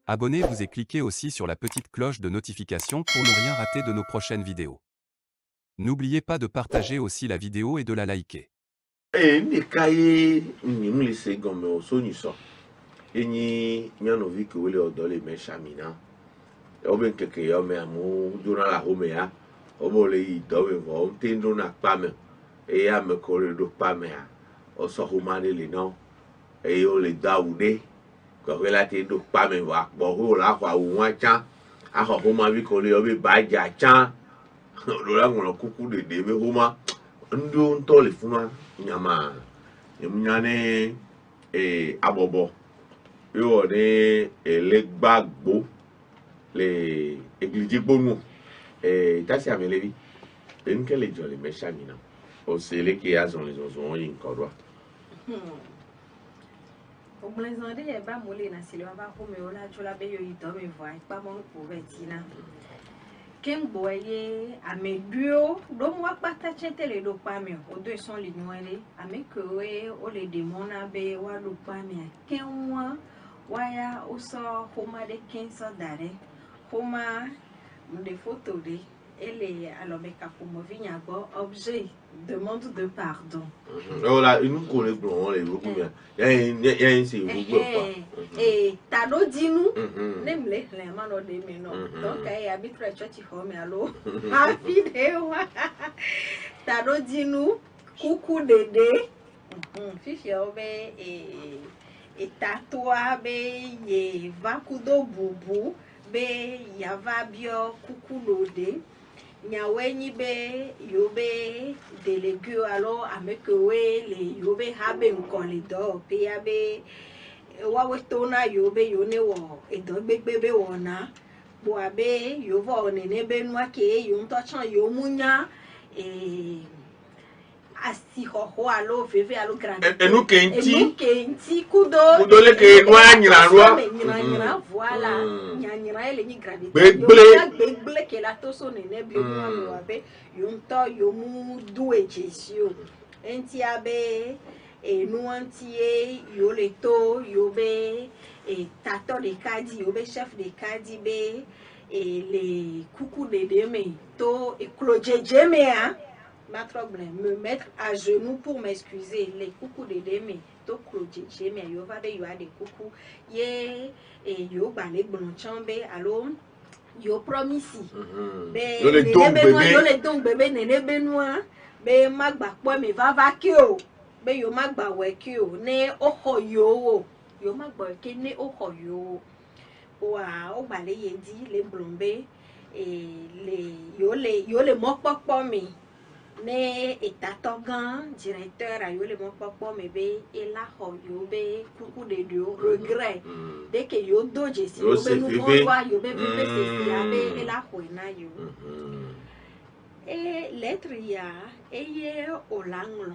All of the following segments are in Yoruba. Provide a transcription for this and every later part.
Abonnez-vous et cliquez aussi sur la petite cloche de notification pour ne rien rater de nos prochaines vidéos. N'oubliez pas de partager aussi la vidéo et de la liker. Ndekaye nyimlise gome osonyiso enyi nyanovi kewele odole meshamina obe keke yome amu dona la home ya obole yi dowe vo tendo na pame e ya me kore do pame ya oso humane le no e yo le daude ko vela tendo pame wa bo ho la kwa unwa cha a ho homa vi kole obe baja cha do la ngono kuku de be homa ndu ntole funa nyama nyane abobo yo ne elegbagbo le eglijigbonu tasi amelevi enke le jole meshamina o sele ke azon les ozon yin kodwa o blenzande e ba mole na sele ba ko me ola chola be yo ito me voi pa mo ko vetina ken boye ameduo do mo pata chetele do pa me o do son li nwele ameke we o le demona be wa do pa me ken wa waya o so homa de ken so dare homa de photo de ele alobeka ko mo vinya go objet demande de pardon. Voilà, nous connaissons bon les beaucoup bien. Il y a un c'est beaucoup quoi. Tado dinu nemle le mano de me no. Donc ay habitué church home allo. Happy day wa. Tado dinu kuku dede. Fifi obe tatua be ye vakudo bubu be yava bio kuku dode. Nyawenyi be yobe délégué alors avec le yobe habe nkole do pe yabe wawe tona yobe yone wo edo gbegbe wona bo abe yovo onene be nwa ke yo nto chan yo munya asi hoho alo veve alo grande enu kenti kudo le ke nwa nyira roi nyira voilà nyira ele ni grande begle ke la to so nene bi nwa mi wabe yo nto yo mu du ejesio enti abe enu antie yo le to yo be tato de kadi yo be chef de kadi be le coucou de deme to clojeje me hein. Pas de problème, me mettre à genoux pour m'excuser. Les coucous de demi, to clocher, mais yo va be yo a des coucous. Ye et yo balé blonchambe, alors yo promisi. Be yo le don bébé nene benois, be magba kwa me va vakio. Be yo magba wekio, ne oho yo magba ke ne oho yo. Wa o balé ye di le blombe et yo le mokpokpo mi. Ne etatogan directeur a yo le mon papa me be et la ho yo be coucou de Dieu regret dès que yo doje si yo be nous voir yo be vive c'est abe et la ho na yo et lettre ya et ye olanglo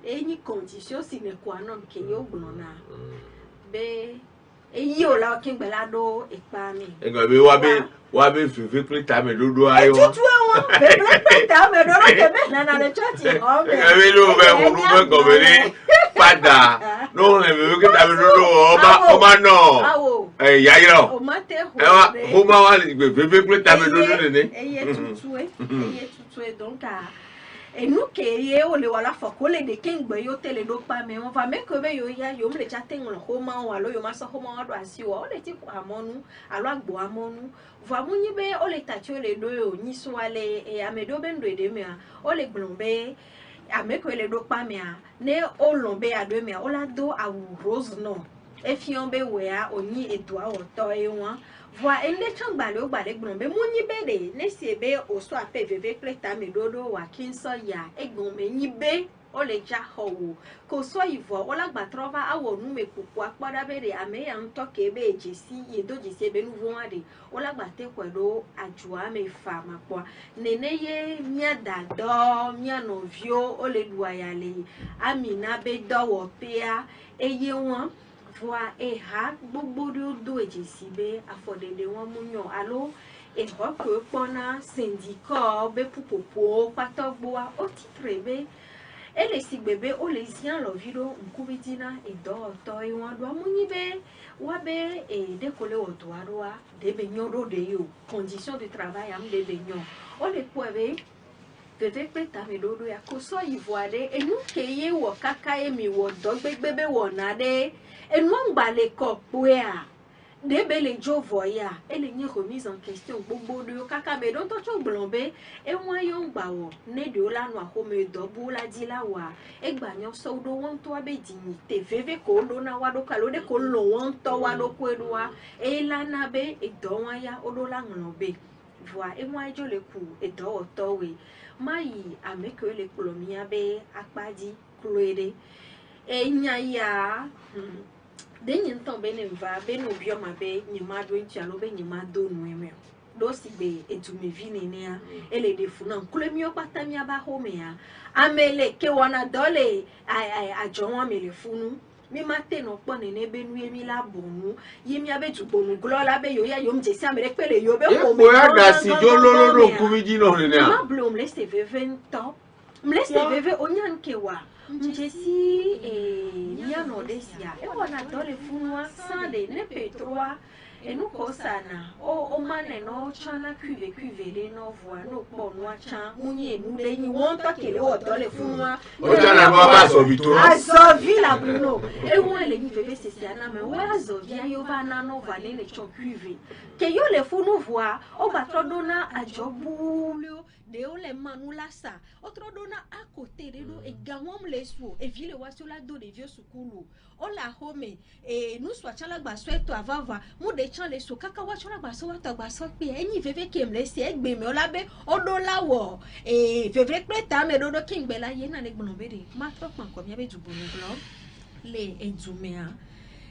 et ni condition sine qua non que yo blona be et yo la king belado e pa mi e go be wa be vive plus ta me dodo ayo na le chati o be e lo be go be pada no le be ke ta me dodo o ma no ya yo o mate ho ma wa le vive plus ta me dodo ne eye tutue donc et nous que ye o le wala fokole de kengbe yo tele do pa me on va me que be yo ya yo me le chatin lo homa o alo yo ma so homa do asi o le ti ko amonu alo agbo amonu va munyi be o le tati o le do yo ni so ale e amedo be ndo de me o le glombe ame que le do pa me ne o lombe a do me o la do a rose no e fion be we a oni edua o to e won voa ele chambale o gbale gbon be munyi be de ne se be o so ape veve pleta me dodo wa kinso ya egbon me nyi be o le ja howo ko so ivo o la gba trova awo nu me kuku apada be de ame ya nto ke be ejesi ye doji se be nu vo ade o la gba te kwedo ajua me fa mapo nene ye mia dado mia novio o le duaya le amina be dowo pea eye won voa ha gbogbo do ejesi be afodede won munyo alo e ho ko pona syndicat be pupopo patogbo o titre be ele si bebe o le zian lo vido nkubidina edo to e won do amunyi be wa be e de kole oto aroa de be nyodo de yo condition de travail am de be nyon o le poebe veve pe ta me dodo ya ko so ivoade enu keye wo kaka emi wo do gbegbe wo na de enu ngba le ko pe a de be le jo voya ele ni remise en question gbogbo de kaka me don to cho blombe e won yo ngba wo ne de la no aho me do bu la di la wa e gba nyo so do won to abe dignité veve ko do na wa do kalo de ko lo won to wa do ko do wa e la na be e do wa ya o do la nglobe voa e won ajo le ku e do to we mayi ameke le kolomia be akpadi kloede e nya ya de nyin ton be ne va be no bio ma be nyima do ntia lo be nyima do nu eme do si be etumi vini ne a ele de funa klomi opata mi aba home ya amele ke wana dole ai ajo won amele funu mi mate no pon ne be nu emi la bonu yimi abe jubonu glo la be yo ya yo mje si amere pele yo be ko me ya da si jo lo kubiji no ne ma blom le se veve top mle se veve onyan kewa mjesi miano desia e wana dole funwa sande ne petroa e no kosana o mane no chana cuve le no voa no po no cha munye nu le yin won to kele o dole funwa o chana no ba so bito azovi la bruno e won le ni veve se na me wa azovi ayo va na no vale le cho cuve ke yo le funu voa o ba to dona ajobulio de o le manu la sa otro dona à côté de do e gamom le so e vile wa so la do de vieux sukulu o la home e nu so chala gba so eto avava mu de chan le so kaka wa chala gba so wa to gba so pe eyin veve kem le se egbe mi o la be o do lawo e veve preta me do king be la ye na le gbon be de ma to pan ko mi be ju bonu glo le ejumea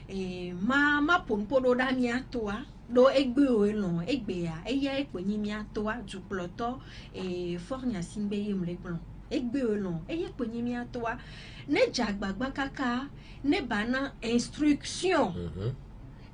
e ma ponpo do da mi atoa do egbe o no egbe ya eya epo yin mi atoa ju ploto e fornya simbe yim le gbon egbe o no eya epo yin mi atoa ne jagbagba kaka ne bana instruction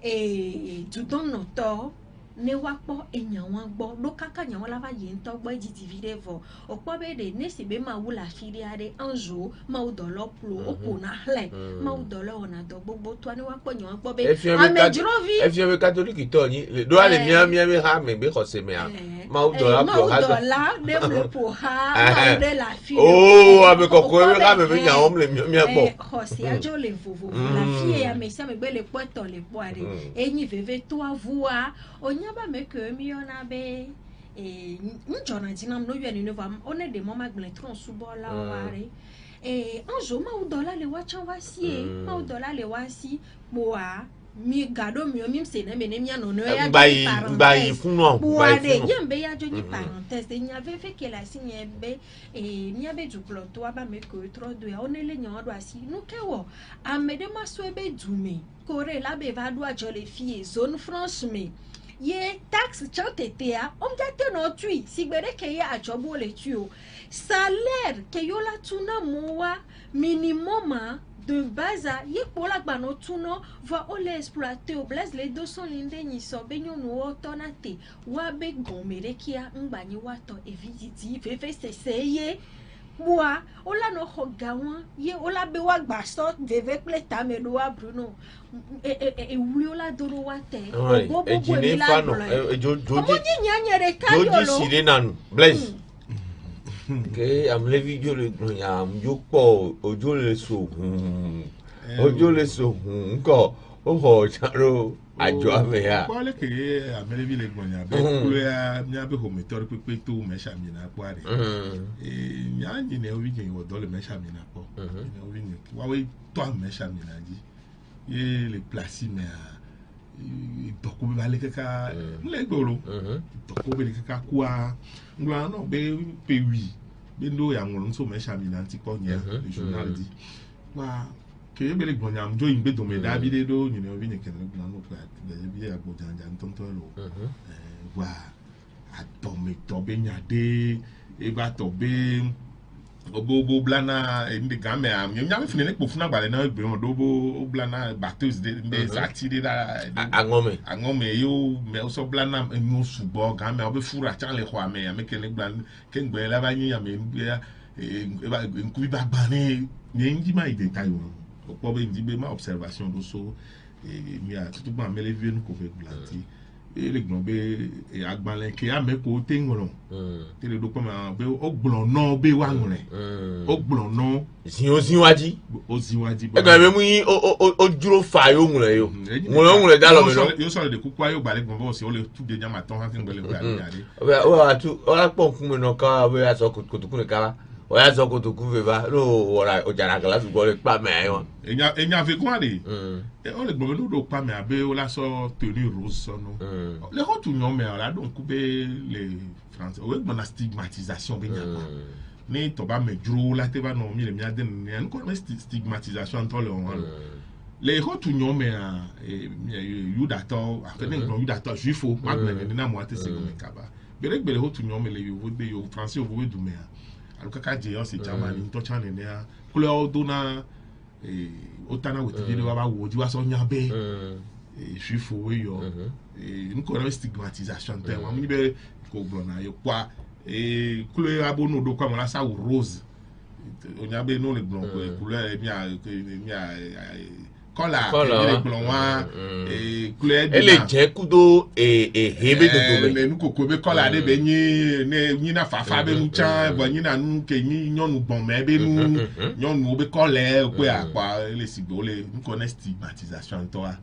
e du don no to ne wa po eyan wan gbo lo kaka yan la va ye nto gbo ejiti video o po be de ne se be ma wu la firi ade anjo ma u do lo plo o ko na hle ma u do lo ona do gbogbo to ni wa po yan po be amejrovi e fi be catholic to yin do ale mi ha me be ko se me a ma u do la plo ha do la de le po ha ma de la firi oh abe ko ko we ka me be yan om le mi po ho si ajo le vovo la fille ya me se me be le po to le po ade eyin veve to avua nyaba me que mi ona be e njona dinam no yeni no vam one de mama gble tron subo la ware e anjo ma u dollar le wa chan wasi ma u dollar le wasi boa mi gado mi se na me ne mi ano no ya mbayi funu boa de yembe ya jo ni parenthèse nya ve fe ke la signe be e nya be du plot to aba me que trop de on le nya do asi no kewo amede maso ebe dume kore la be va do a jo les filles zone franche me ye taxe chantetea omjate no tui sigbere ke ye ajobo le tuo salaire ke yo la tuna moa minimum de base ye pola gba no tuno va o le exploiter o blaze les 200 linde ni so benyo no otonate wa be gomere kia ngba ni wato e visiti fefe seseye boa ola no hogawan ye ola be wa gba so veve pleta me do wa bruno e wuli ola doro wa te o bobo ni la joji nyanyere ka yo lo joji sire nanu bless ke am le video le am yo po ojo le so nko o ho charo ajo ame ya ko le ke amele bi le gbonya be kulo ya nya be home tori pepe to me sha mi na po are nya ni ne obi gen wo do le me sha mi na po ne obi ni wa we to me sha mi na ji ye le place me doko be bale kaka le gboro doko be kaka kwa ngwa no be wi be ndo ya nwon so me sha mi na ti po nya le journal di wa ke be le gbonya am jo yin be do me da bi de do ni obi ni ken le no kwa de bi ya gbo janja ntonto lo wa atomi to be nya de e ba to be obo blana ndi game am nyam fini le pofuna gbale na gbe on dobo blana battles de zati de da angome yo me so blana nyu subo game obo fura chan le kwa me ya me ken gban ken gbe la ba nyu ya me nkubi ba gbani ni nji ma ide tayo o po be nji be ma observation do so mi a tutu ba mele vie nu ko fe glanti le gbon be agbanle ke a me ko te ngoro te le do ko ma be o gbon no be wa ngore o gbon no zinwaji e ga me mu yin o duro fa yo ngure yo ngure da lo me no yo so de kuku ayo gbale gbon bo se o le tu de jama ton ha kin gbele gba ni ade o atu o la pon kun me no ka we aso kutuku ne kala o ya so kutuku ve ba no ora o jara kala su go le pa me ayo enya fe kwa de o le gbon do pa me abe o la so tenue rose so no le ho tu nyon me ala don ku be le France o gbon na stigmatisation be nya ni to ba me duro la te ba no mi le mi ade ni en ko me stigmatisation to le on le ho tu nyon me a you that to after den you that to juifo ma me na mo ate se go me kaba bere ho tu nyon me le yo de yo français o vo du me a alukaka je o se Germany to chane ne a kule o do na otana wetidi le baba wo di wa so nya be juifo we yo nko na stigmatisation te wa mi be ko blona yo kwa kule abono do kwa mo la sa rose onya be no le blon ko kule mi a kola le blon wa kule ele je kudo hebe do le nu koko be kola de be ni na fafa be nu chan bo ni na nu ke ni nyonu bon me be nu nyonu be kole pe apa le sigbo le nko na stigmatisation to a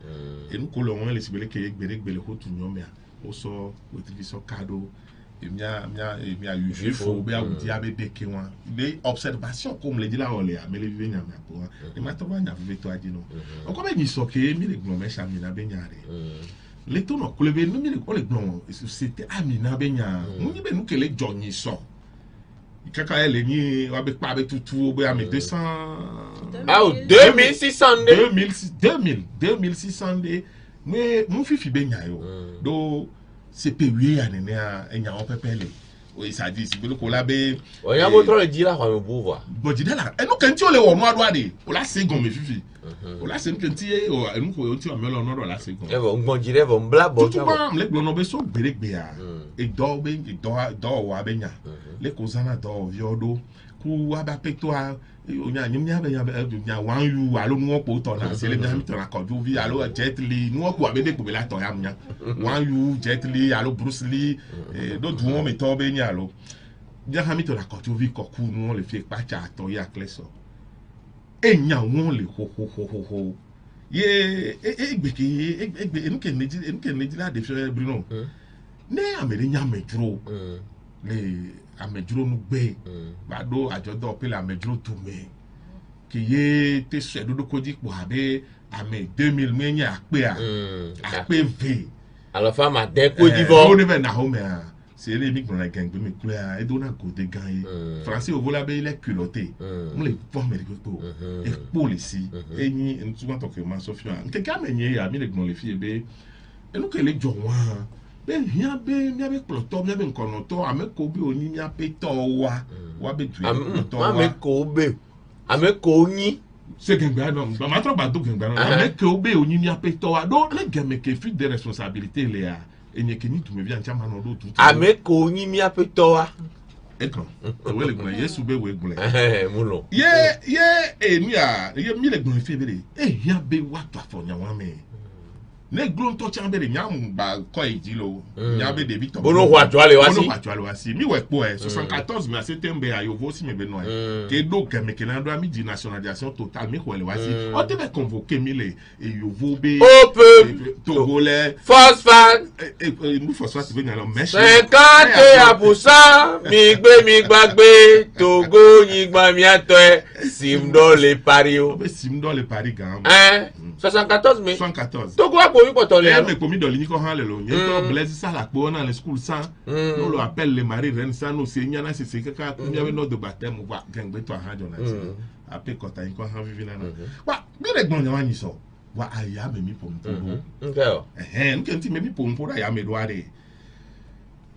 nu ko lo won le sigbo le ke gbere ho tu nyon me o so wetili so kado mia juifo be a wudi abede ke wan de observation comme le dit la ole a me le vive nya me po e ma to ba nya vive to ajino o ko be ni so ke mi le gbon me sha mi na be nya re le to no kule be no mi le ko le gbon c'était amina be nya mu ni be nu ke le joni so ikaka ele ni wa be pa be tutu o be am 200 ah 2600 2600 de me mu fifi be nya yo do c'est payé à nena enya on pepele o isadi si belo ko la be o ya mo tro le dira kwa me pouvoir bo dira la enu kan ti o le wo no ado ade o la se gon me fifi o la se kan ti o enu ko o ti o me lo no do la se gon e bo ngbon jire bo mbla bo tutu ba le gbo no be so gberegbe a e do wa be nya le ko zana do viodo ku aba peto a onya nyimnya be nya wan yu alo nu po to na se le nya mi to na ko ju vi alo Jet Li nu ko abede ko be la to ya nya wan yu Jet Li alo Bruce Lee do du won mi to be nya alo nya ha mi to na ko ju vi ko ku nu le fi pa cha to ya kleso e nya won le ho ye egbe enke neji la de fe Bruno ne amere nya me duro le amejuro nu gbe gbado ajodo pe la amejuro tu me ki ye te se dodo koji po abe ame 2000 menya akpe v alors femme de ko divo o ne be na home a c'est les big na gang be me kule a edo na ko de gan yi français o vola be il est culotté on les forme de ko e police eni en souvent to que ma sofia nke ka menye ya mi le gbon le fi be enu ke le jo wa be hia be mi be ploto mi be nkono to ameko bi oni mi apeto wa be tu to wa ameko ni se gengba no ba ma tro ba do gengba no ameko be oni mi apeto wa do le gemme ke fi de responsabilité le a enye ke ni tu me via chama no do tu ameko ni mi apeto wa ekon we le gun yesu be we gun mulo ye emi a ye mi le gun fi be hia be wa to afo nya wa me ne glon to chambere nyam ba ko ejilo nyabe de Victor bono hwatwale wasi mi we po 74 mi septembre ayo vo si me be no ke do keme ke na do mi di nationalisation totale mi hwele wasi o te be convoquer mi le e yo vo be togolais phosphate mi phosphate be na lo mesh 50% mi gbagbe Togo yigba mi ato simdo le pario be simdo le pari gan 74 mai 74 Togo oui pour ton mais comme il doit ko han le lo to blaise ça la po na le school ça nous le appelle les maris reine ça nous c'est nyana c'est kaka il y avait notre de baptême wa gangbe to han jona après quand ta ko han vivi na wa bi le gbon nyawa ni so wa aya me mi pom poro nkenti me mi pom poro aya me do are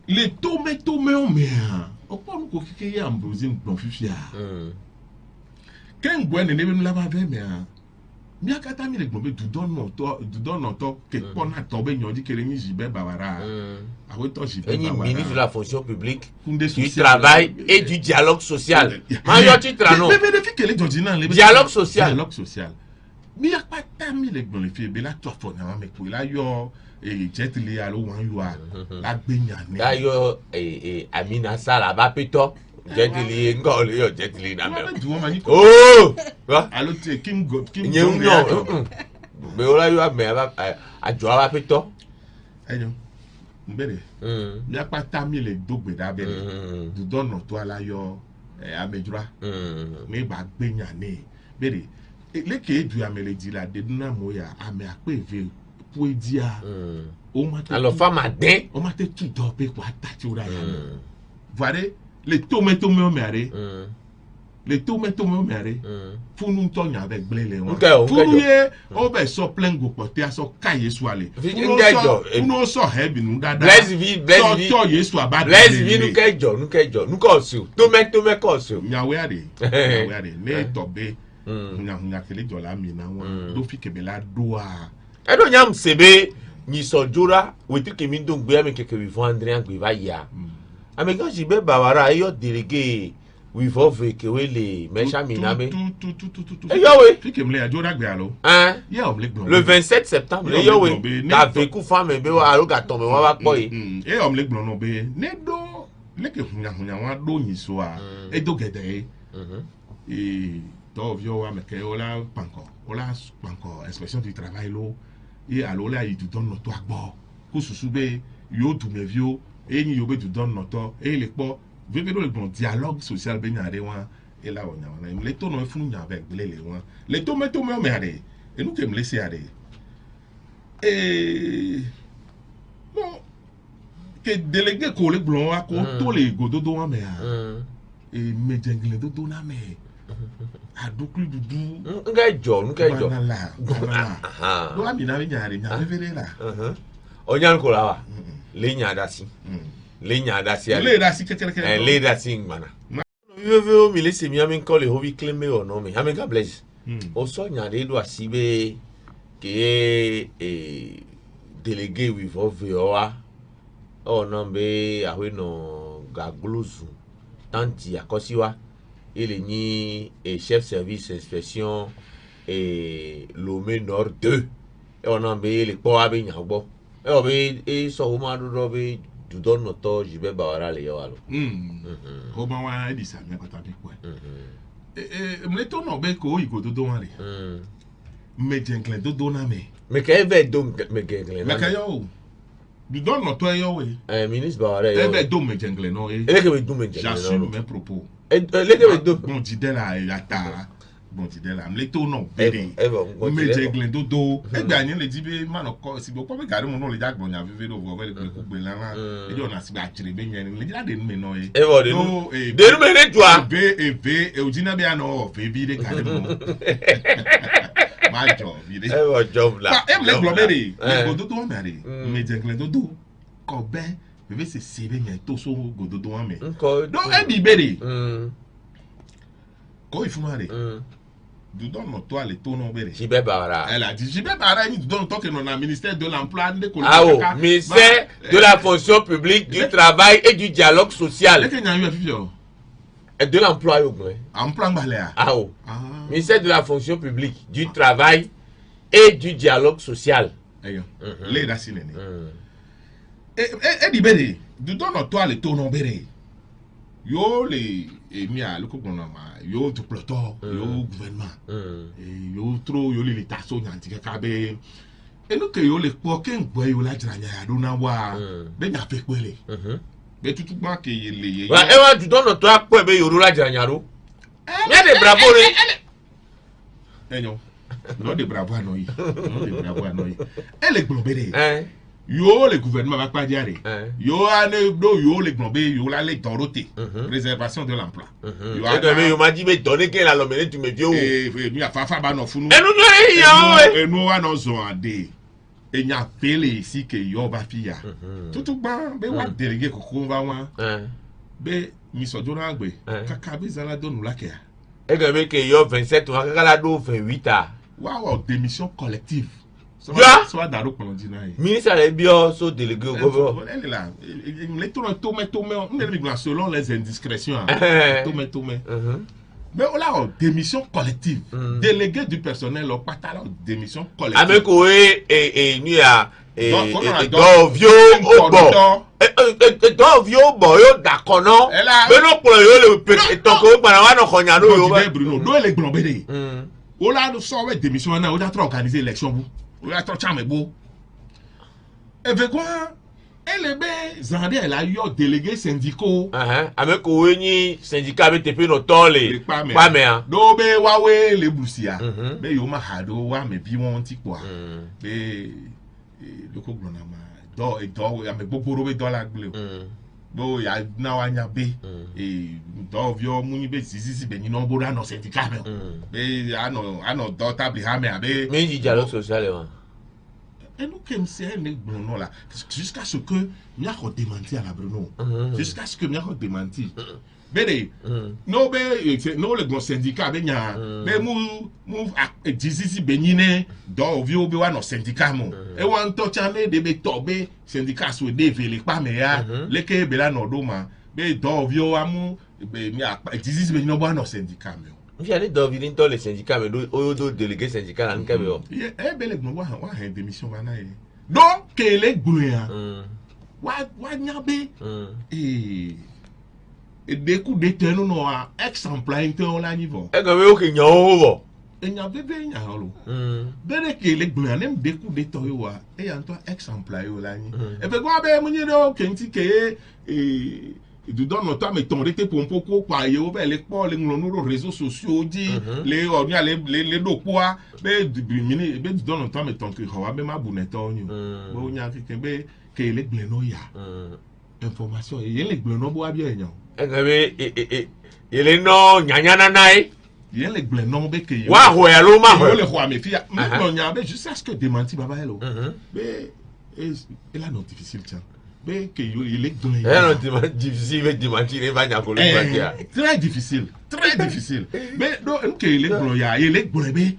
le to me o me o po nu ko kike ya ambrosi gbon fifia ken gbo ne ne bi la ba be me miakata mi le gbɔn be dudɔnɔtɔ ke kpɔna tɔ be nyɔdzi kele nyi Gilbert Bawara awetɔ Gilbert Bawara ministre de la fonction publique Kunde du social. travail et du dialogue social mayo titre non bébé fi kele jɔdzi na le dialogue social miakata mi le gbɔn le fi ebe la tɔ afɔ nyama me ko la yɔ jɛtili alo wɔn yɔa la gbe nya ne. la yɔ Amina Sala ba petɔ jɛtili nga le yɔ jɛtili na mɛ ooo alo te Kim nye ŋu mɛ o la yɔ amɛ adzɔ ba petɔ. ɛnyɔ nbɛrɛ miakata mi le do gbe da bɛrɛ dudɔnɔtɔ la yɔ amedzra ne ba gbe nya ne bɛrɛ leke edu ame le dzi la de duna mo ya ame akpe eve poe dia o ma te alors femme adin o ma te tu dɔ pe ko atati o la ya voire le tome o me are le tome o me are funu tɔ nya bɛ gble le wa funu ye o bɛ sɔ plengo pɔte asɔ ka yesu ale funu sɔ hɛ binu dada sɔ yesu aba blaise vi nukɛjɔ nukɔsu tome kɔsu nyawe are ne tɔ be hunya kele jɔ la mi na wọn do fi kebe la do a. ɛdɔ nyam sebe nisɔjora wetu kemi do gbe ami keke wifɔ andre agbe va yia ame kan Gilbert Bawara eyɔ delege wifɔ ve kewe le mɛsami na be eyɔ we fi kemi le adzora gbe alo yɛ ɔmle gbɔn le 27 septembre eyɔ we ka veku fame be wa alo ka tɔmɛ wa wa kpɔ ye eyɔ ɔmle gbɔn no be ne do leke hunya wa do nyisoa edo gɛdɛ ye tɔviɔ wa mɛ kɛ wola kpankɔ inspection du travail lo ye alo la yi dudɔnɔtɔ agbɔ ko susu be yo dumeviwo eye nyi yo be dudɔnɔtɔ eye le kpɔ veve do le gbɔn dialogue social be nya ɖe wa e la wɔ nya wa na le to nɔ efunu nya bɛ gble le wa le tome me aɖe enu ke mle se aɖe bon ke délégué ko le gblɔn wa ko to le gododo wa mea medzengle dodo na me adukuli dudu nkɛjɔ banala do amina be nya veve la ɔnya ko la wa le nya dasi ale le dasi kɛkɛrɛkɛrɛ le dasi ngbana veve o mi le se mi ame nkɔ le hovi kleme o nɔ mi ame ka blaise o sɔ nya de do asi be ke délégué wivɔ ve wa ɔ nɔ be awoe nɔ gaglozu tanti akɔsi wa ele nyi chef service inspection Lomé Nord 2 ɔ nɔ be ele kpɔ wa be nya gbɔ ɔ be sɔ wo ma do dɔ be dudɔnɔtɔ Gilbert Bawara le yɔ alo. o ma wa edi sami kɔta bi kɔɛ mle to nɔ be ko yi ko dodo wa le medzɛnglɛ dodo na me. mɛkɛ bɛ do mɛgɛnglɛ na me. mɛkɛ yɔ o dudɔnɔtɔ yɔ we. ministre Bawara yɔ. e bɛ do medzɛnglɛ nɔ ye. ele ke bɛ do mɛgɛnglɛ nɔ. j'assume mes propos. ele ke bɛ do. bon ti dɛ la yata bon ti dɛ la mle to nɔ bere medzɛnglɛ dodo egbe anyi le di be manɔ kɔ si bo kɔ be gari mu n'o le dza gbɔ nya veve do vɔ bɛ le kple kugbe la la eɖi ɔna si be atsiri be nyɛ le dza de nu me nɔ ye. evɔ de nu me ne tua. eve ewudina be anɔ ɔfe bi de gari mu ma jɔ bi de. evɔ jɔm la. e mle gblɔ be de gododo wa me de medzɛnglɛ dodo kɔ bɛ bebe sese be nyɛ to so gododo wa me. nkɔ do ebi be de kɔ ifuma de. dudɔnɔtɔ ale to n'o bɛ de. Gilbert Bawara. elle a dit Gilbert Bawara yi dudɔnɔtɔ ke nɔ na ministère de l'emploi ne ko. awo ministère de la fonction publique du travail et du dialogue social. e ke nya yu fifi o. de l'emploi yo gbɛ. emploi gbalẹ a. awo ministère de la fonction publique du travail et du dialogue social. ɛyɔ le da si nene. e di bɛ de dudɔnɔtɔ ale to n'o bɛ de yo le emi a loko gbɔnɔ ma yo dukplɔtɔ yo gouvernement yo tro yo le ta so nyanti kaka be enu ke yo le kpɔ ke ŋgbɔ yo la dzra nya ya do na wa be nya fe kpele be tutu gba ke ye le ye. wa e wa dudɔnɔtɔ akpɔ be yoro la dzra nya do. nya de bravo re. enyo no de bravo anɔ yi ele gblɔ be de. yo le gouvernement va pas dire yo ane do yo le globé yo la le doroté préservation de l'emploi yo a yo ma dit me donner que la lomene tu me vieux mi afafa ba no funu enu wa no zo ade enya pele ici que yo ba fia tutu gba be wa délégué koko va wa be mi sojo na gbe kaka be zala do nu la ke e ga be ke yo 27 wa kaka la do 28 a Waouh, démission collective. Ya. Soit dans le continent. Ministre est bien so délégué au gouvernement. Elle est là. Les tournes, selon les indiscrétions. Tourne. Mais là, démission collective. Délégué du personnel, pas ta démission collective. Avec oui et nous a donc vieux au bord. Donc vieux au bord, d'accord non. Mais non pour le tant que on a konya no. Bruno, do les globéré. On a so we démission na, on a trop organisé élection bu. On a trop chamé bu. Et veut quoi? Elle est bien, Zandé, elle a eu délégué syndicaux. Avec oui ni syndicat avec TP no tole. Pas mais. Do be wawe les boussia. Mais yo ma hado wa me bi won ti quoi. Mais le ko glonama do ya me boboro be dollar glue. Bo ya na wa nya be e do vio muni be sisi be ni no bo na syndicat me. Be ano do table ha me abe. Mais il dialogue social là. Et nous qui sommes Bruno là, jusqu'à ce que nous avons démenti à la Bruno, jusqu'à ce que nous avons démenti. Mais nous les grands syndicats, mais nous disons bénine dans vieux béwa nos syndicats et on entend jamais des bétobé syndicats sur des villes pas mais les que bela nos doma, mais dans vieux amu, disons bénine béwa nos syndicats. J'allais dans ville dans les syndicats mais d'autres délégués syndicats là n'cabé. Eh ben les grands wa démission bana e. Donc que les gouya. Wa nyabe. Et des coups d'état nous no exemple inter là niveau. Eh comme yo ki nyawo. E nyabe be nyalo. Bere que les gouya nem des coups d'état yo wa e anto exemple yo là ni. E be gwa be munyi do kenti ke du donne notre mais ton rété pour un peu quoi y a les ports les réseaux sociaux dit les on y a les dopoa mais du mini mais du donne notre mais ton que on va même abonner on y bon y a quelqu'un que les bleno ya information et les bleno bois bien non et les non nyanya nanai y a les bleno be que wa ho ya lo ma ho le roi mais fia non y a jusqu'à ce que démenti baba hello mais et là non difficile tiens. Mais que il est difficile de démentir va très difficile mais donc que il est gloya il est globé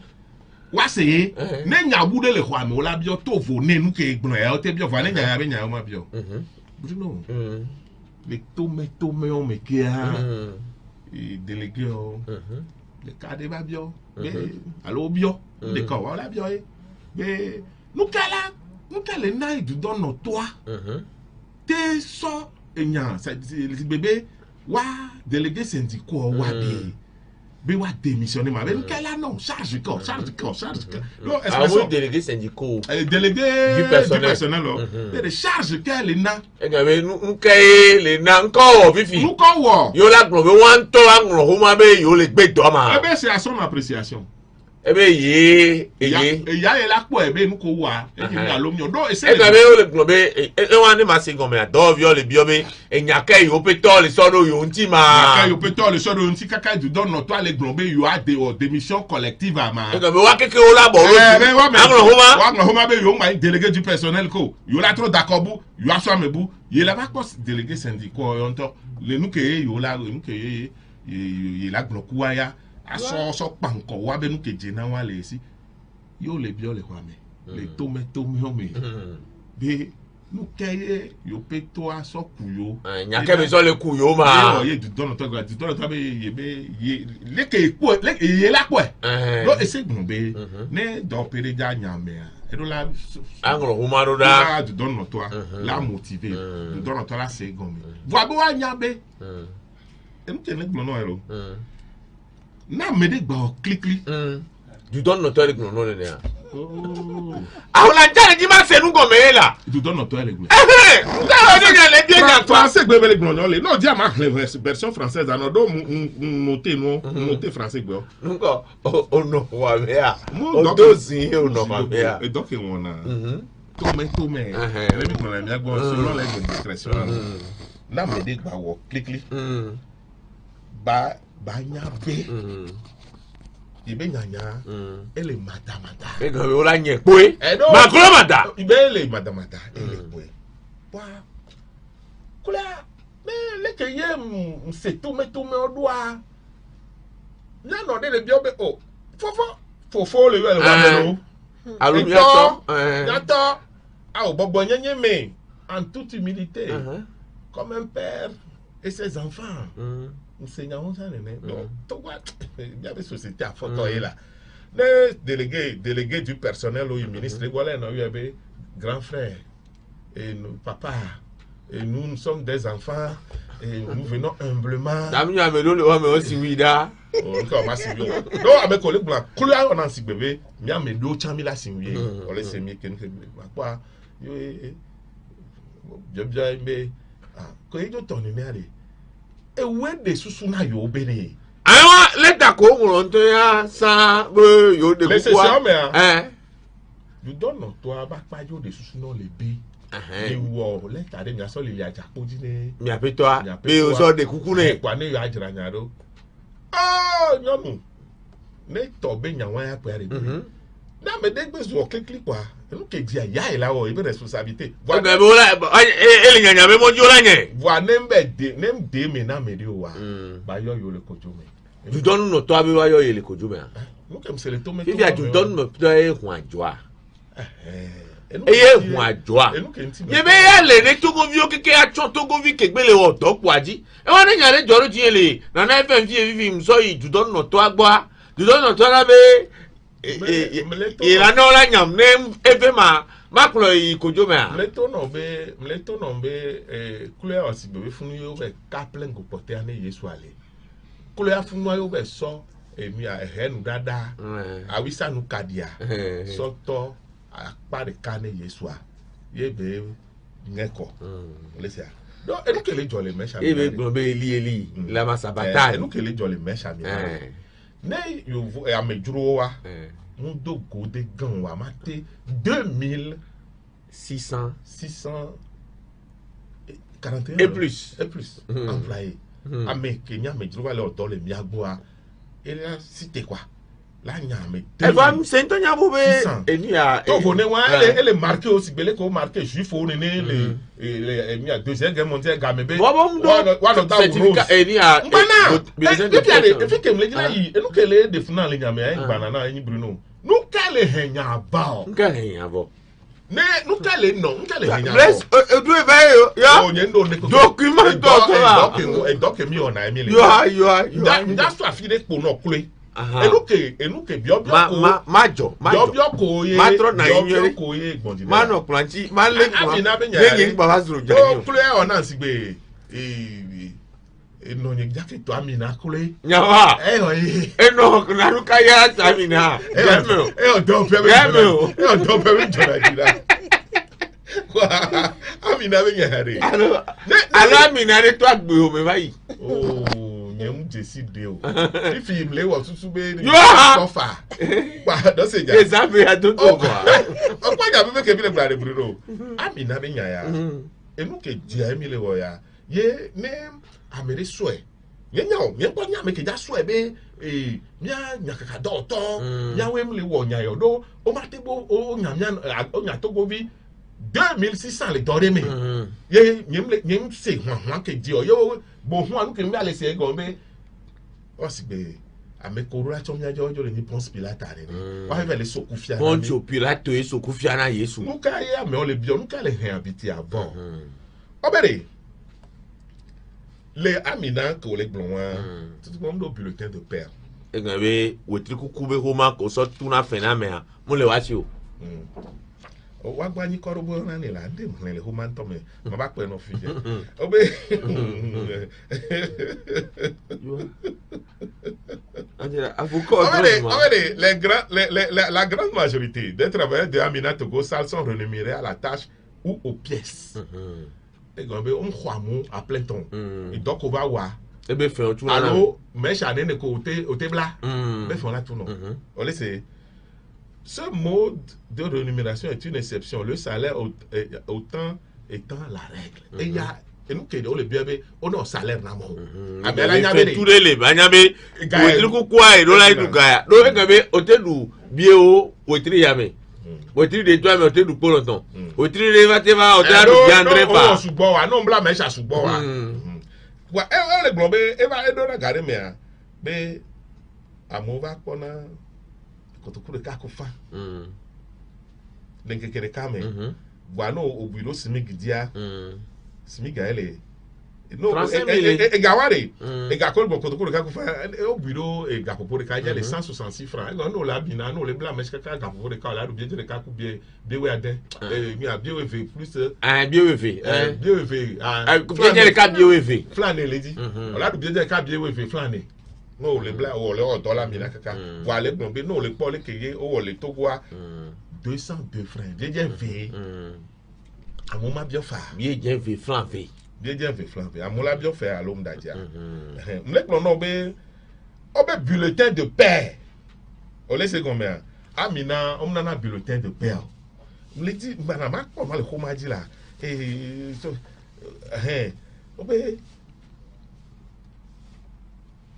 wa sey ne nya bude le kwa me ola bio to vo ne nu ke gloya o te bio va ne nya be nya o ma bio Bruno le to me o me ke a délégué le cadre va bio mais allo bio le ka wala bio mais nous kala na du donne toi te so enya le bébé wa délégué syndicat wa be wa démissionner ma ben kala non charge corps non expression délégué syndicat délégué du personnel de charge qu'elle na e ga be nu kai le na nko fifi nu ko wo yo la glo be wan to angro ho ma be yo le gbe do ma e be c'est à son appréciation ebe ye ya la po ebe nu ko wa e ki na lo mi odo e se e gabe o le globe e wa ni ma se go me do vio le bio me e nyaka yo peto le so do yo nti ma nyaka yo peto le so do nti kaka du don no to le globe yo a de démission collective ma e gabe wa keke o la bo lo homa be yo ma délégué du personnel ko yo la trop d'accord bu yo aso amebu ye la ba ko délégué syndicat yo nto le nu ke yo la nu ke ye la glokuwa ya aso panko wa benu ke jena wa le si yo le bio le kwa me le tome o me be nu ke yo peto aso kuyo nya ke be so le kuyo ma ye du don to be ye le ke po le ye la po lo ese gun be ne do pere ja nya me e do la angro humaro da du don to la motiver du don to la se gun me vo bo wa nya be em te ne gbo no ero na me de gba click du don notoire que non le ya ah la jare di ma se nu go me la du don notoire le ça de le bien na français gbe le gbo no le no dia ma version française na do noter français gbe nko o no wa me ya o do si o no ma me ya e donc on na to me le mi ko la mi agbo selon les discrétion na me de gba wo click ba nyabe ibe nyanya ele madamada e go ola nye poe ma kula mada ibe ele madamada ele poe wa kula me le ke ye se to me odua na no de le bi obe o fofo Fofo le wel wa melo. Allo miato. Miato. Ah, bobo nyenye me. En toute humilité. Comme un père et ses enfants. Nous seignons ça, donc, tu vois, il y a des sociétés à photo là. Les délégués du personnel ou ministre, voilà, nous avons grand frère et nous, papa. Et nous sommes des enfants et nous venons humblement. Dami a melo le wa me osi wida. Encore ma sibi. Non, avec collègue blanc, kula on en si bébé, mi a me do chami la sibi. On laisse mi ken quoi. Yo bien mais ah, ko yo toni me ale. E we de susu na yo bere. Awa leta ko mo nto ya sa be yo de kwa. Eh. You don't know to aba pa yo de susu no le be. Iwo leta de mi aso le aja poji ne. Mi apeto a be o so de kuku ne. Kwa ne yo ajira nyaro. Ah, nyonu. Ne to be nyawan ya pa re. Na me de gbe zo klikli kwa. Enu ke di aya e lawo ibe responsabilité. Voilà bo la ele nyanya me mo jo la nye. Wa nembe de me na me de wa. Ba yo le kojo me. You don't know to abi wa yo le kojo me. Nu kem se le to me. If you don't know to e hu ajoa. Eye hu ajoa. Ye be ya le ne togo vi o keke a chon togo vi ke gbele o to kwaji. E wa ne nyare joro ti ele na na FM vi so you don't know to agbo. You don't know to na be ìlànà ọ̀la nyàm ní ebe ma kúlọ̀ yìí kojú mẹ́ à. mleto nọ be kúlẹ̀ ọ̀sìn bèbè fún yóò bẹ̀ kápẹ́lẹ̀ ń pọ̀tẹ́ ní Yéṣu àlẹ́ kúlẹ̀ fún yóò bẹ̀ sọ èmi ẹ̀hẹ́nu dáadáa àwísànù kàdíà sọ́tọ̀ àpárìká ní Yéṣu à yé bẹ̀ ńẹ́kọ̀ lẹ́sẹ̀ à. dọ́ ẹnukẹ̀lẹ̀ jọ lè mẹ́sà mi. ebe gbọ́n bẹ́ eli lama sabata. ẹnukẹ̀lẹ̀ jọ lè mẹ́sà mi. Ne yovo amedro wa on do gode gan wa mate 2641 et plus employé ame Kenya amedro wa le odo le mi agbo a ele cité quoi la nya me e va mi sento nya bo be eni a to bo ne wa ele marqué aussi bele ko marqué juif o ne le emi a deuxième guerre mondiale ga me be wa no ta certificat eni a e fi kem le gina yi enu kele de funa le nya me ai banana eni Bruno nu kele henya ba o ne nu kele henya ba do e ba yo o nye ndo ne document document mi ona emi le you are that's why fi de po no kule enuke biobio ko ye matro na biobio ko ye gbonji ma no planchi ma le le ngba wasro jani o kule ona sigbe no nye jake to amina kule nyawa o ye no na ruka ya amina do pe jona jira kwa amina be nyare alo amina re to agbe o me bayi nyem jesi de o if him le wo tutu be ni suffer pa do se ja example I don't know o pa ja be ke bi le gba de Bruno amina be nya ya enu ke dia emi le wo ya ye ne amere so e ye nya o ye po nya me ke ja so e be nya kaka do to nya we mi le wo nya yo do o ma te bo o nya to go bi 2600 le dore me ye nyem se hwan ke di o yo bo hwan anu ke mi ale se go be o si be ame korora chomya jojo le ni Ponce Pilate are ni wa fe le sokufia na Ponce Pilate e sokufia na Yesu nu ka ye ame o le bi nu ka le hen abiti avant o bere le amina ko le glonwa tout le monde au bulletin de père e gan be wetri kuku be homa ko so tuna fename a mo le wa si o wa gba ni korobo na ni la de mo le ho man to me ma ba pe no fi je o be la grande majorité des travailleurs de Amina Togo Sall sont rémunérés à la tâche ou aux pièces et gombe on croit mo à plein temps et donc on va voir e be fe o tu na allo mais chané ne ko o te bla be font là tout non on laisse. Ce mode de rémunération est une exception. Le salaire autant étant la règle. Et il y a et nous qui le bien on a salaire na mo. Abela nyabe tous les banyabe wetri ku kwa e do la du gaya. Do e gabe otedu bio wetri yame. Wetri de toi mais otedu poloton. Wetri de vatema otedu biandre pa. O subo wa no mbla me sha subo wa. Wa e le globe e va e do na gare me a be amova kona kotokure ka ko fa lenkekere ka me bwana obiro simigidia simiga ele no e gaware e gakol bon kotokure ka ko fa obiro e gapopore ka ya les 166 francs no la bina no le blanc mais ka gapopore ka la bien de ka ku bien we ade mi a bien we plus bien we bien we bien de ka bien we flane le di la bien de ka bien we flane no le blanc o le odola mi na kaka wa le bon be no le pole keye o le togwa 202 francs bien ve amo ma bien fa bien ve flan ve bien flan ve amo la bien fa alom dadia m'le plan no be obe bulletin de paix o le se combien amina on na bulletin de paix m'le dit bana ma ko ma le ko ma di la obe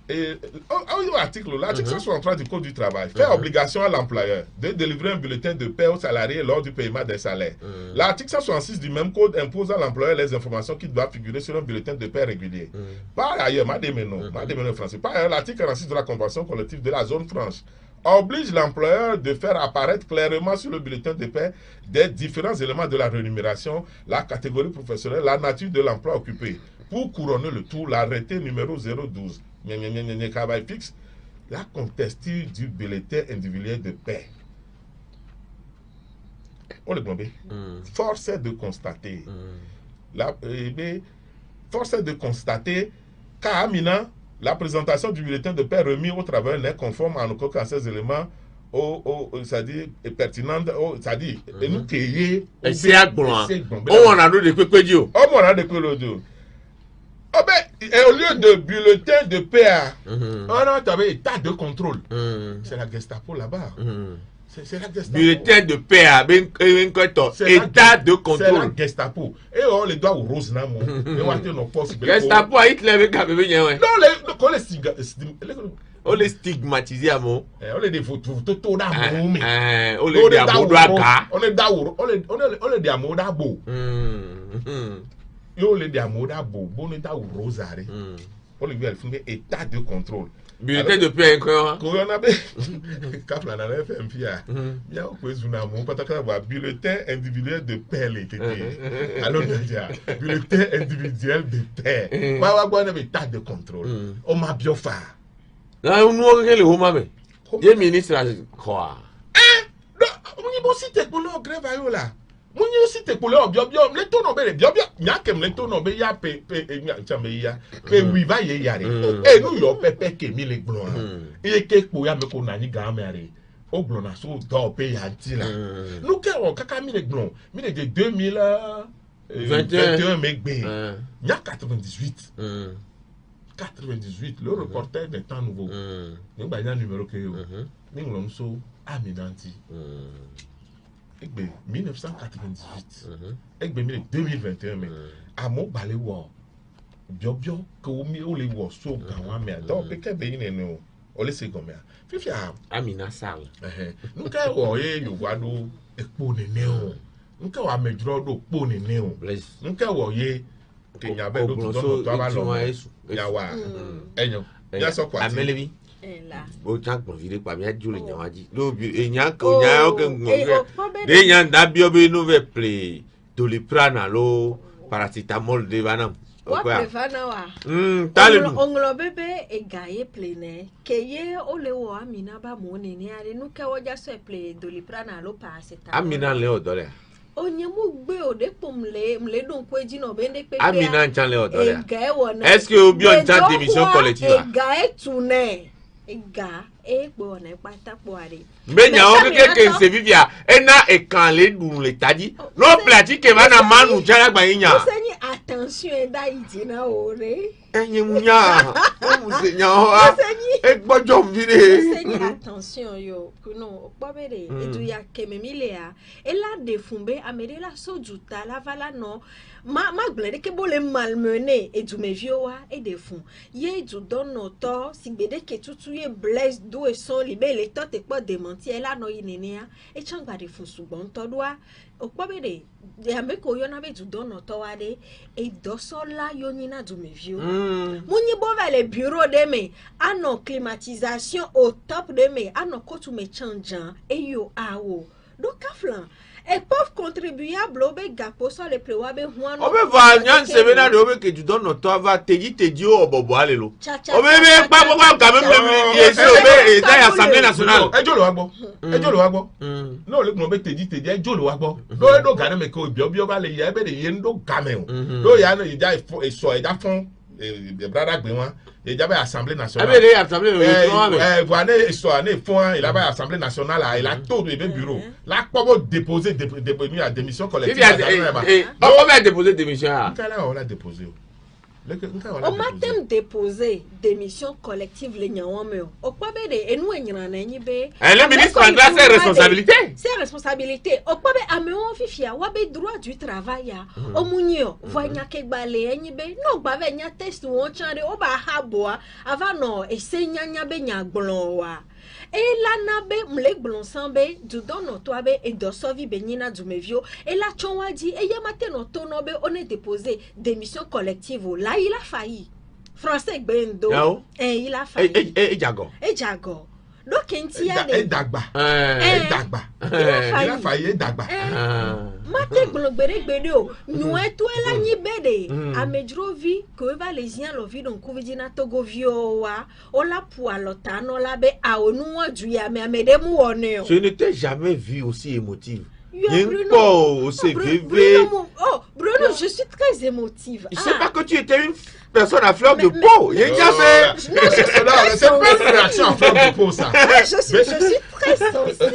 l'article 163 du Code du travail fait obligation à l'employeur de délivrer un bulletin de paie aux salariés lors du paiement des salaires. L'article 166 du même code impose à l'employeur les informations qui doivent figurer sur un bulletin de paie régulier. Par ailleurs, français. Par ailleurs, l'article 46 de la Convention collective de la zone franche oblige l'employeur de faire apparaître clairement sur le bulletin de paie des différents éléments de la rémunération, la catégorie professionnelle, la nature de l'emploi occupé. Pour couronner le tout, l'arrêté numéro 012 fixe la contexture du bulletin individuel de paie. On le comprend. Force est de constater. Force est de constater qu'à Amina, la présentation du bulletin de paie remis au travail n'est conforme en aucun cas à ces éléments, c'est-à-dire pertinente, c'est-à-dire nous créer. Et c'est à bon. On a de quoi dire. On a de quoi dire. Et au lieu de bulletin de PA, on a état de contrôle. C'est la Gestapo là-bas. C'est la Gestapo. Bulletin de PA, état de contrôle. C'est la Gestapo. Et on les doit au rose namo. Gestapo a Hitler avec un bébé. Non, on les stigmatisé à mon. On les photos d'amour. On les d'amour d'aka. On les d'amour d'abo. Yo le diamoda bo ne ta rosare on le lui fait état de contrôle bulletin de paie encore ko na be kapla na FM pia ya ko ezuna mo pataka ba bulletin individuel de paie le keke alors dia bulletin individuel de paie wa gbo na be état de contrôle o ma biofa na unu o kele ho ma me je ministre quoi no mo bo site ko lo grève ayo la munyi aussi te kule obiobio le to no be biobio nyakem le to no be ya pe chambe ya pe wi va ye yare e nu yo pepe ke mi le gbon e ke po ya me ko na ni ga me are o gbon na so do pe ya ti la nu ke o kaka mi le gbon mi le de 2021 me gbe nya 98 le reporter des temps nouveaux ni ba nya numéro ke yo ni ngolom so aminanti Egbe 1998 Egbe 2021 mais amo balé wo biobio ko mi o le wo so kan wa me do pe ke be yin no o le se gomia fifia Amina Sall nka wo yo wado epo ne ne o nka wa mejuro do po ne ne o nka wo ye kenya be do to aba lo ya wa enyo ya so kwati amelebi o tan pon vire pa mi aju le yan waji lo bi eyan ko nya o ke ngbe de yan da bi obi no ve play Doliprane lo paracetamol de banam wa prevana wa tale onglo bebe e gaye plene keye o le wo Amina ba mo ni ni are nu ke wo ja so play Doliprane lo paracetamol Amina le odole onye mu gbe ode mle don ko eji no be nde pe Amina chan le odole e gaye wona est-ce que obi on chat démission collective e gaye tune Ega egbo na patapọ are mbenya o keke nse vivia ena ekan le dun le tadi no pratique ma na manu jara gba yinya o se ni attention e da iji na ore enye munya o se nya o egbojo mvire o se ni attention yo kuno opo bere edu ya kememile a ela de fumbe amere la sojuta la vala no ma glede ke bole malmené edu mevioa e de fun ye edu don no to sigbede ke tutu ye bless do e son libe le to te po démenti ela no yinenia e changba de fun sugbon to doa opo bere de ameko yo na be edu don no to wa de e dosola yo nyina du mevio Mouni bon vers les bureaux de me, à nos climatisation au top de me, à nos côtes me changeant, et yo awo. Donc, aflan. Et pauvres contribuables, obe gapo so le plewabe huano. Obe va nyan semena de obe que tu donnes toi va te dit obobo alelo. Obe be pa quand même yeso obe dans l'Assemblée nationale. Ejo lo agbo. Ejo lo agbo. No le mo be te dit ejo lo agbo. No e do gane me ko bio ba le ye be de ye ndo game o. Do ya no ye ja so e da fon e brada gbe wan. Il y avait l'Assemblée nationale. Il y avait l'Assemblée nationale. Voilà, il avait l'Assemblée nationale, il a tout de bureau. Là, comment déposer la démission collective? On va déposer démission. On l'a déposé. On m'a déposé démission collective les nyawameo. Au quoi bede et nous le ministre a ses responsabilités. Ses responsabilités. Au quoi be ameo fifia wabe droit du travail ya. Au munyo voyanya ke bale enyibe no ba ve nya test won chande o ba haboa avant no e se nya be nya gblon wa. Et la nabe mlek blonsambe du dono toabe et dosovi benina du mevio et la chonwa dit et yamate no tonobe on est déposé démission collective là il a failli français bendo et il a failli et jago donc enti ya de dagba il a failli dagba mate gblongbere gbede o nu eto ela nyi bede amedrovi ko va les yan lo vi don kuvidina togo vio wa ola pu alota no la be a onu waju ya me amede mu wone o. Je ne t'ai jamais vu aussi émotive. Bruno, je suis très émotive. Je sais pas que tu étais une personne à fleur de peau. C'est pas une réaction à fleur de peau ça. Je suis très sensible.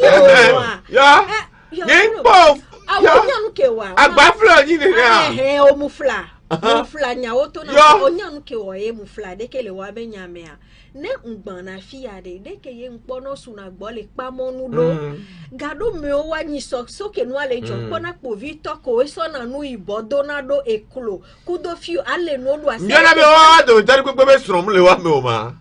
Agbafla ni ne na. Omufla. Omufla nya oto na onyanu ke wo e mufla de ke le wa be nya me a. Ne ngban na fia de ke ye npo no su na gbo le pamonu do. Gado me o wa ni so ke nu ale jo po na po Victor ko so na nu ibo donado eklo. Kudo fiu ale no do ase. Mi na be wa do tari pe be suro mu le wa me o ma.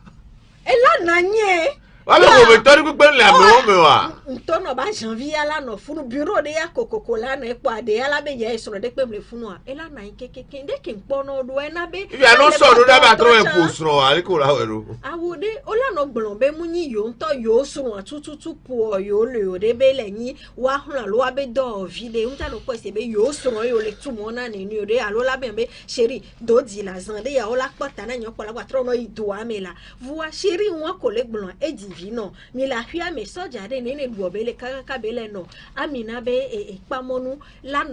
Ela na nye. Wale ko be tori pe le ame o me wa. Ntono ba janvier ala no funu bureau de ya kokoko la na epo ade ala be ye soro de pe mle funu a. Ela na nkekeke de ke npo no do na be. If you no so do da ba tro e po soro ale ko la wero. Awode ola no gblon be mu ni yo nto yo soro atututu po yo le o de be le ni wa hun lo wa be do vide unta no ko se be yo soro yo le tu mo na ni o de alo la be chéri do di la zande ya ola pota na nyo pola wa tro no ido amela. Voi chéri won ko le gblon e divino mi la hia me soja de nene duobele kaka bele no amina be e pamonu la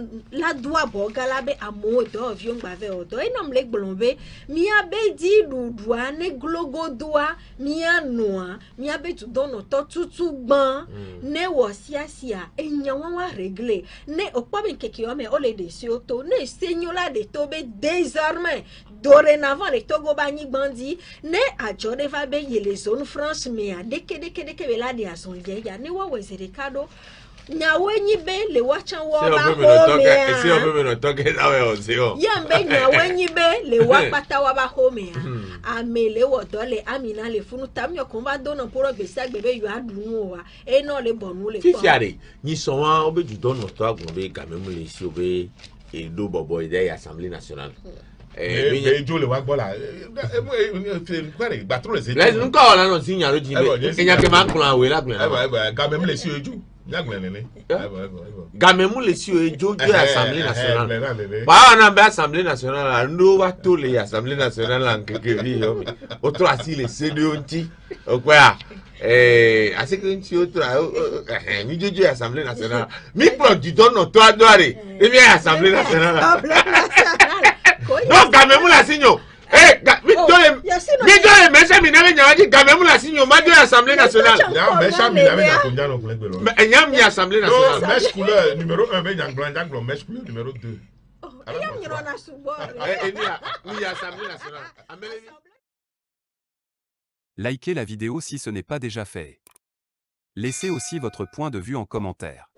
doa boga la be amo do vion gbave odo e nom le gblonbe mi abe di dudua ne glogo doa mi anoa mi abe tu dono to tutu gban ne wo siasia enya wa régler ne okpa ben keke o me o le de si oto ne senyola de tobe désormais dorénavant les Togo bani bandi ne a jode va be les zones France mais a deke la de azon ya ne wa wezere kado nyawe nyi be le wachan wo ba home ya si o be no toke na we o si o ya mbe nyawe nyi be le wa pata wa ba home ya amele wo dole amina le funu tamyo ko ba do no poro gbese agbebe yo adunu wa e no le bonu le ko fiare ni so wa o be ju do no to agun be ga me mu le si o be e do bobo ide Assemblée nationale. Mais Joe le wa gbo la kwere gba tro le se. Les nko la no si nya lo ji be enya ke ma kun awe la gun. Ga me mu le si oju. Gamemu le si ojo de Assemblée nationale. Ba na be Assemblée nationale ndo wa to le Assemblée nationale en keke vi yo. Otro asi le CDO nti. Okwa asi ke nti otro mi jojo Assemblée nationale. Mi pro di dono to adoare. E mi Assemblée nationale. No Gamemu la signo. Midole mesha miname nyawaji gamemu la signo madio Assemblée nationale. Ya mesha miname na kunja no kulegbelo. Enyam ni Assemblée nationale. Mesh couleur numéro 1 be nyanglo mesh couleur numéro 2. Ayam nyiro na subo. Ni Assemblée nationale. Likez la vidéo si ce n'est pas déjà fait. Laissez aussi votre point de vue en commentaire.